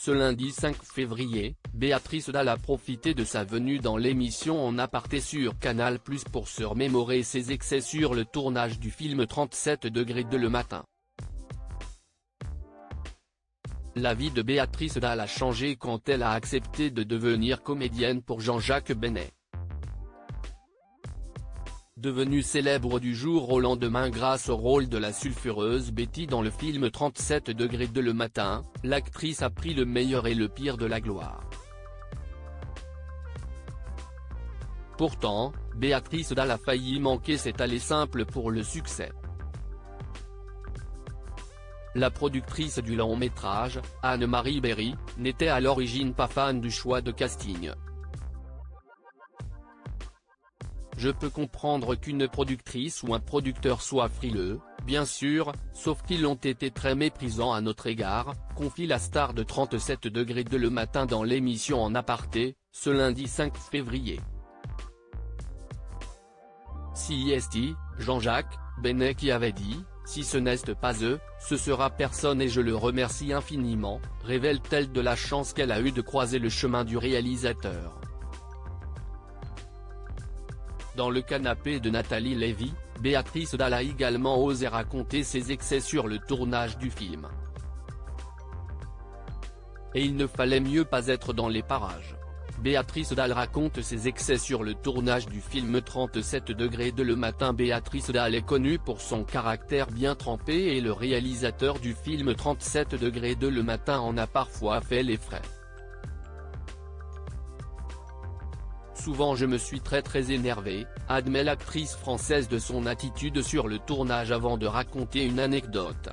Ce lundi 5 février, Béatrice Dalle a profité de sa venue dans l'émission En aparté sur Canal+ pour se remémorer ses excès sur le tournage du film 37° de Le Matin. La vie de Béatrice Dalle a changé quand elle a accepté de devenir comédienne pour Jean-Jacques Bennet. Devenue célèbre du jour au lendemain grâce au rôle de la sulfureuse Betty dans le film 37° de Le Matin, l'actrice a pris le meilleur et le pire de la gloire. Pourtant, Béatrice Dalle a failli manquer cet aller simple pour le succès. La productrice du long-métrage, Anne-Marie Berry, n'était à l'origine pas fan du choix de casting. Je peux comprendre qu'une productrice ou un producteur soit frileux, bien sûr, sauf qu'ils ont été très méprisants à notre égard, confie la star de 37° de Le Matin dans l'émission En aparté, ce lundi 5 février. CIST, Jean-Jacques Bennet qui avait dit « Si ce n'est pas eux, ce sera personne et je le remercie infiniment », révèle-t-elle de la chance qu'elle a eue de croiser le chemin du réalisateur. Dans le canapé de Nathalie Lévy, Béatrice Dalle a également osé raconter ses excès sur le tournage du film. Et il ne fallait mieux pas être dans les parages. Béatrice Dalle raconte ses excès sur le tournage du film 37° de Le Matin. Béatrice Dalle est connue pour son caractère bien trempé et le réalisateur du film 37° de Le Matin en a parfois fait les frais. Souvent je me suis très énervée, admet l'actrice française de son attitude sur le tournage avant de raconter une anecdote.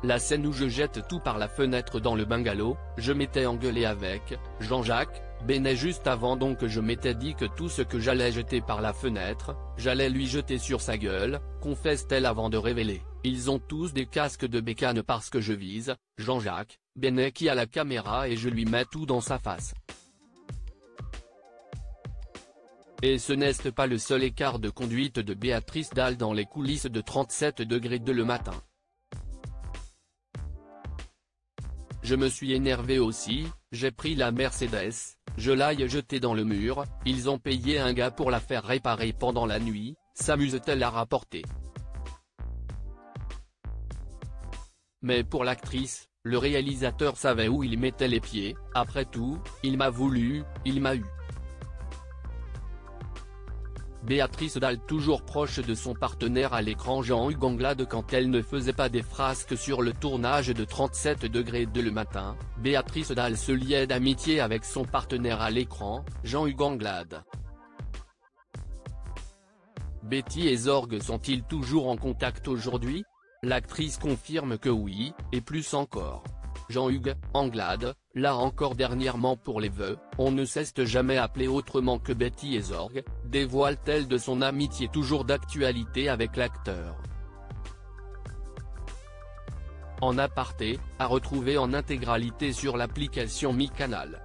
La scène où je jette tout par la fenêtre dans le bungalow, je m'étais engueulé avec Jean-Jacques Bennet juste avant, donc je m'étais dit que tout ce que j'allais jeter par la fenêtre, j'allais lui jeter sur sa gueule, confesse-t-elle avant de révéler « Ils ont tous des casques de bécane parce que je vise Jean-Jacques Bennet qui a la caméra et je lui mets tout dans sa face ». Et ce n'est pas le seul écart de conduite de Béatrice Dalle dans les coulisses de 37° de Le Matin. Je me suis énervé aussi, j'ai pris la Mercedes, je l'ai jetée dans le mur, ils ont payé un gars pour la faire réparer pendant la nuit, s'amuse-t-elle à rapporter. Mais pour l'actrice, le réalisateur savait où il mettait les pieds, après tout, il m'a voulu, il m'a eu. Béatrice Dalle toujours proche de son partenaire à l'écran Jean-Hugues Anglade quand elle ne faisait pas des frasques sur le tournage de 37° de Le Matin, Béatrice Dalle se liait d'amitié avec son partenaire à l'écran, Jean-Hugues Anglade. Betty et Zorg sont-ils toujours en contact aujourd'hui? L'actrice confirme que oui, et plus encore. Jean-Hugues Anglade, là encore dernièrement pour les vœux, on ne s'est jamais appelé autrement que Betty et Zorg, dévoile-t-elle de son amitié toujours d'actualité avec l'acteur. En aparté, à retrouver en intégralité sur l'application Mi Canal.